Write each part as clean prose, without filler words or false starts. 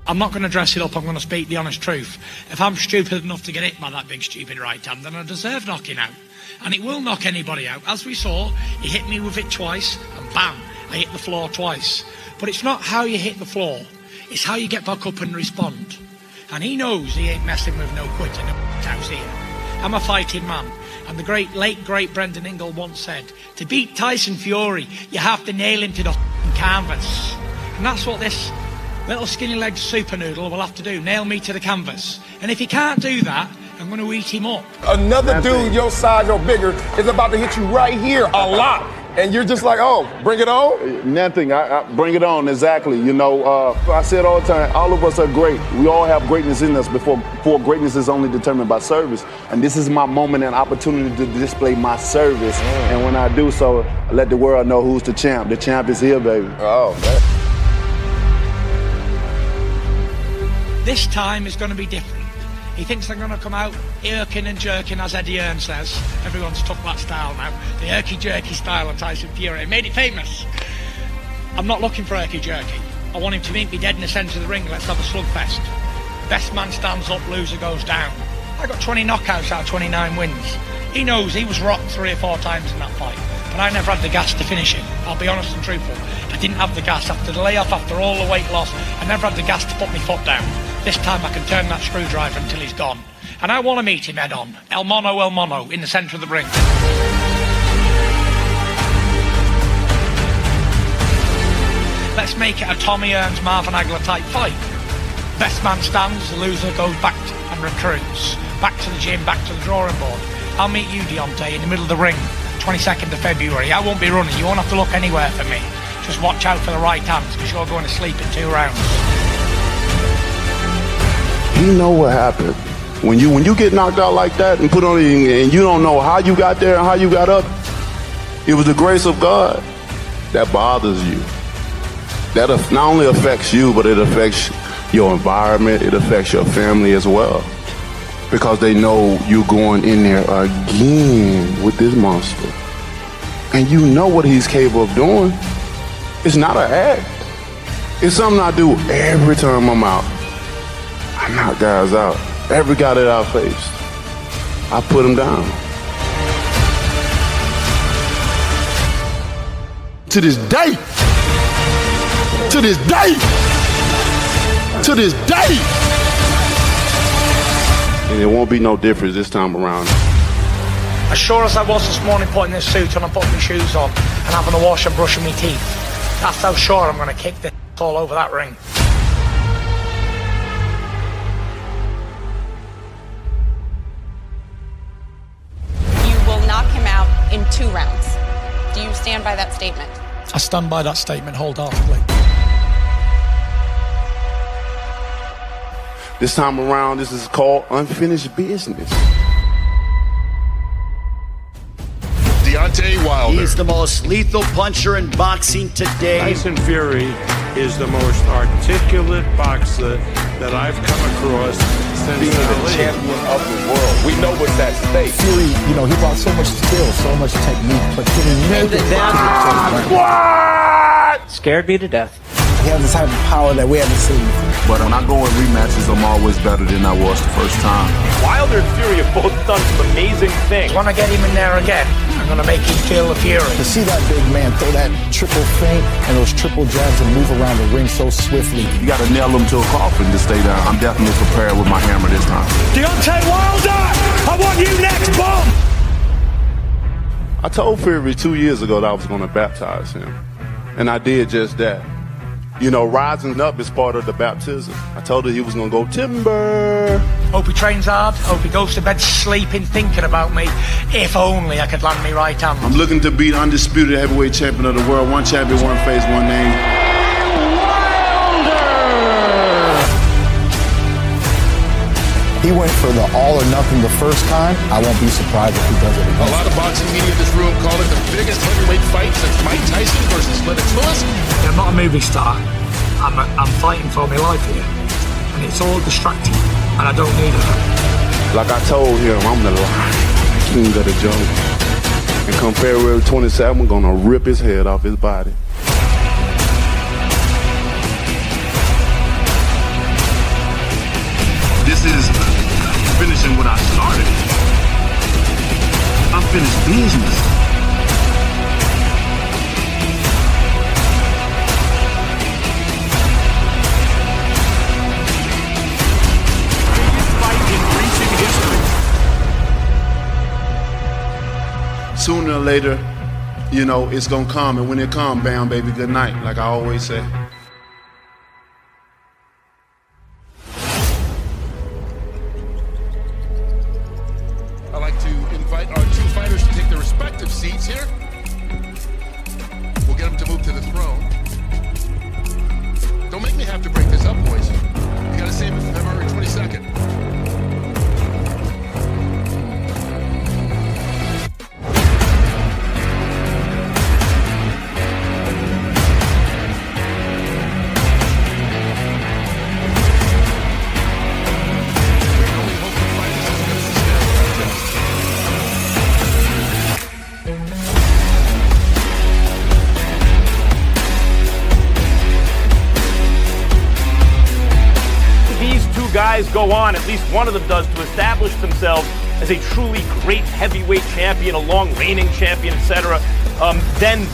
I'm not going to dress it up. I'm going to speak the honest truth. If I'm stupid enough to get hit by that big stupid right hand, then I deserve knocking out. And it will knock anybody out. As we saw, he hit me with it twice, and bam, I hit the floor twice. But it's not how you hit the floor. It's how you get back up and respond. And he knows he ain't messing with no quitter, no house here. I'm a fighting man. And the late great Brendan Ingle once said, to beat Tyson Fury, you have to nail him to the canvas. And that's what this little skinny legged super noodle will have to do, nail me to the canvas. And if he can't do that, I'm going to eat him up. Another dude your size or bigger is about to hit you right here a lot. And you're just like, oh, bring it on? Nothing. I bring it on, exactly. You know, I said all the time, all of us are great. We all have greatness in us before greatness is only determined by service. And this is my moment and opportunity to display my service. And when I do so, I let the world know who's the champ. The champ is here, baby. Oh, man. This time is going to be different. He thinks I'm going to come out irking and jerking, as Eddie Hearn says. Everyone's took that style now. The irky-jerky style of Tyson Fury. Made it famous. I'm not looking for irky-jerky. I want him to meet me dead in the centre of the ring. Let's have a slugfest. Best man stands up, loser goes down. I got 20 knockouts out of 29 wins. He knows he was rocked 3 or 4 times in that fight. But I never had the gas to finish him. I'll be honest and truthful. I didn't have the gas after the layoff, after all the weight loss. I never had the gas to put my foot down. This time I can turn that screwdriver until he's gone. And I want to meet him head on. El mono, in the centre of the ring. Let's make it a Tommy Hearns, Marvin Hagler type fight. Best man stands, the loser goes back and recruits. Back to the gym, back to the drawing board. I'll meet you, Deontay, in the middle of the ring, 22nd of February. I won't be running. You won't have to look anywhere for me. Just watch out for the right hands, because you're going to sleep in 2 rounds. You know what happened. When you get knocked out like that and put on and you don't know how you got there and how you got up, it was the grace of God that bothers you. That not only affects you, but it affects your environment, it affects your family as well. Because they know you're going in there again with this monster. And you know what he's capable of doing. It's not an act. It's something I do every time I'm out. I knock guys out. Every guy that I faced, I put him down. To this day. To this day. To this day. And it won't be no difference this time around. As sure as I was this morning putting this suit on and putting my shoes on and having a wash and brushing my teeth, that's how sure I'm going to kick this all over that ring. Knock him out in 2 rounds. Do you stand by that statement? I stand by that statement wholeheartedly. This time around, this is called unfinished business. Deontay Wilder. He's the most lethal puncher in boxing today. Tyson Fury is the most articulate boxer that I've come across since being the champion of the world. We know what's at stake. Fury, you know, he brought so much skill, so much technique, but getting naked. What? Scared me to death. He has the type of power that we haven't seen. But when I go in rematches, I'm always better than I was the first time. Wilder and Fury have both done some amazing things. When I get him in there again, I'm going to make him feel the fury. To see that big man throw that triple feint and those triple jabs and move around the ring so swiftly. You got to nail him to a coffin to stay down. I'm definitely prepared with my hammer this time. Deontay Wilder, I want you next, bomb! I told Fury 2 years ago that I was going to baptize him. And I did just that. You know, rising up is part of the baptism. I told her he was going to go timber. Hope he trains hard. Hope he goes to bed sleeping, thinking about me. If only I could land me right hand. I'm looking to be undisputed heavyweight champion of the world. One champion, one face, one name. He went for the all or nothing the first time. I won't be surprised if he does it again. A lot of boxing media in this room call it the biggest heavyweight fight since Mike Tyson versus Lennox Lewis. I'm not a movie star. I'm fighting for my life here. And it's all distracting. And I don't need it. Like I told him, I'm the lion, king of the jungle. And come February 27, we're going to rip his head off his body. unfinished business. Sooner or later, you know, it's gonna come, and when it comes, bam, baby, good night, like I always say. I'd like to invite our two fighters to take their respective seats here. We'll get them to move to the throne. Don't make me have to break this up, boys. You gotta save it for February 22nd. Guys go on, at least one of them does, to establish themselves as a truly great heavyweight champion, a long reigning champion, etc. Then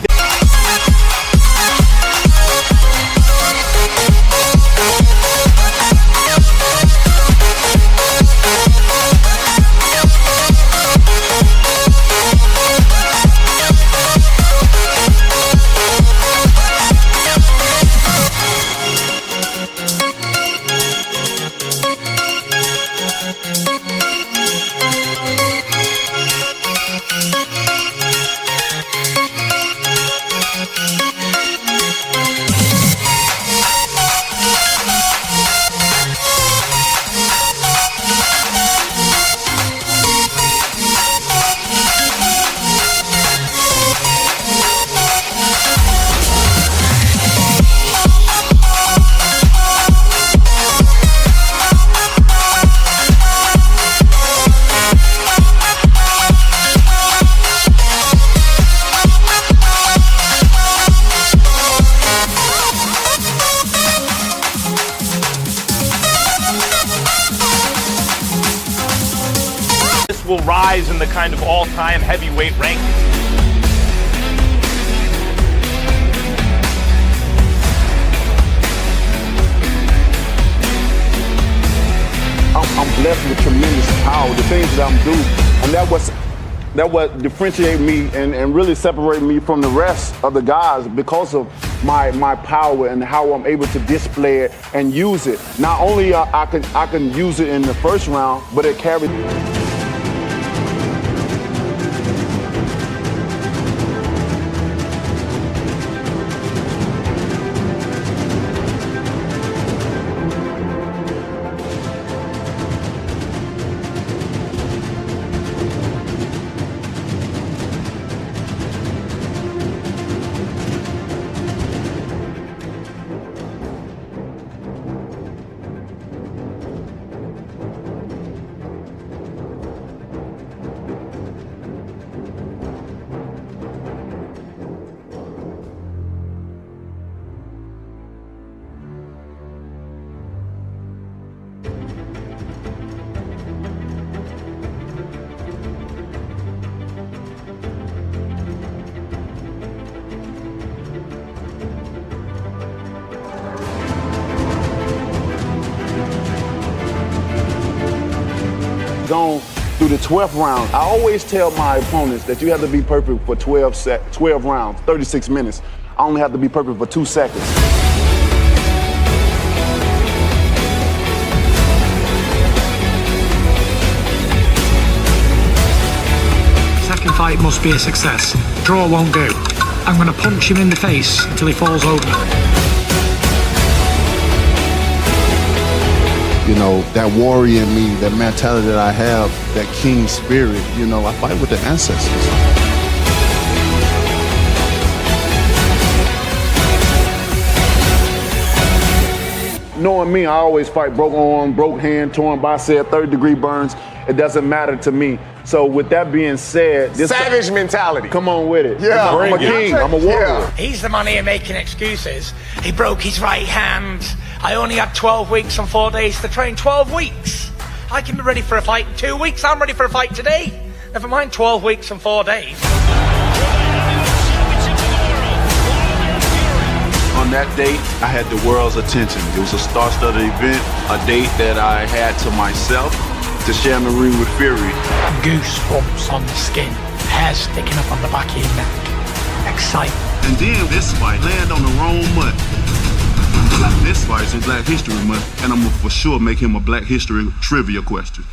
will rise in the kind of all-time heavyweight rankings. I'm blessed with tremendous power, the things that I'm doing, and that what differentiate me and really separate me from the rest of the guys because of my power and how I'm able to display it and use it. Not only I can use it in the first round, but it carries. Gone through the 12th round. I always tell my opponents that you have to be perfect for 12 rounds, 36 minutes. I only have to be perfect for 2 seconds. Second fight must be a success. Draw won't do. I'm going to punch him in the face until he falls over. You know, that warrior in me, that mentality that I have, that king spirit, you know, I fight with the ancestors. Knowing me, I always fight broke arm, broke hand, torn bicep, third-degree burns. It doesn't matter to me. So with that being said, this savage mentality. Come on with it. Yeah, I'm a king. I'm a warrior. Yeah. He's the man here making excuses. He broke his right hand. I only had 12 weeks and 4 days to train. 12 weeks. I can be ready for a fight in 2 weeks. I'm ready for a fight today. Never mind 12 weeks and 4 days. On that date, I had the world's attention. It was a star-studded event, a date that I had to myself to share in the ring with Fury. Goosebumps on the skin, hair sticking up on the back of your neck. Excitement. And then this fight land on the wrong month. This fight is Black History Month, and I'm gonna for sure make him a Black History trivia question.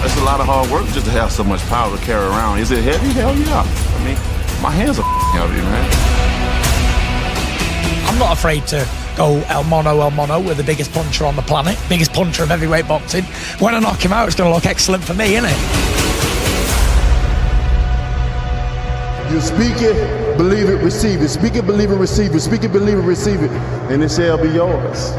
That's a lot of hard work just to have so much power to carry around. Is it heavy? Hell yeah. I mean, my hands are heavy, man. I'm not afraid to go El Mono with the biggest puncher on the planet, biggest puncher of heavyweight boxing. When I knock him out, it's going to look excellent for me, isn't it? You speak it, believe it, receive it. Speak it, believe it, receive it. Speak it, believe it, receive it. And it shall be yours.